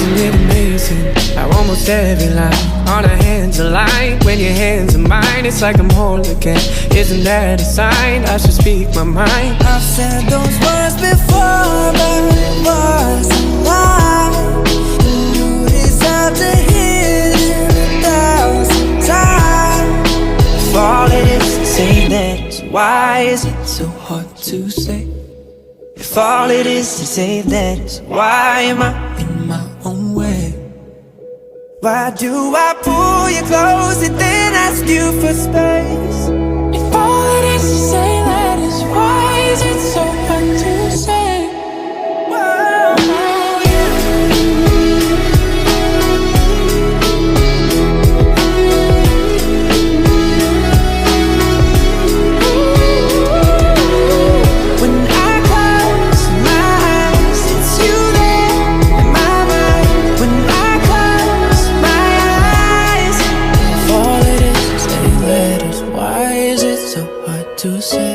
Isn't it amazing how almost every line on our hands align? When your hands are mine, it's like I'm whole again. Isn't that a sign? I should speak my mind. I've said those words before, but it wasn't mine. You deserve to hear it 1,000 times. If all it is to say that, why is it so hard to say? If all it is to say that, why am I in my own way? Why do I pull you close and then ask you for space? If all it is to say that is, why is it so hard to say? Whoa, when I close my eyes, it's you there in my mind. When I close my eyes, if all it is to say that is, why is it so hard to say?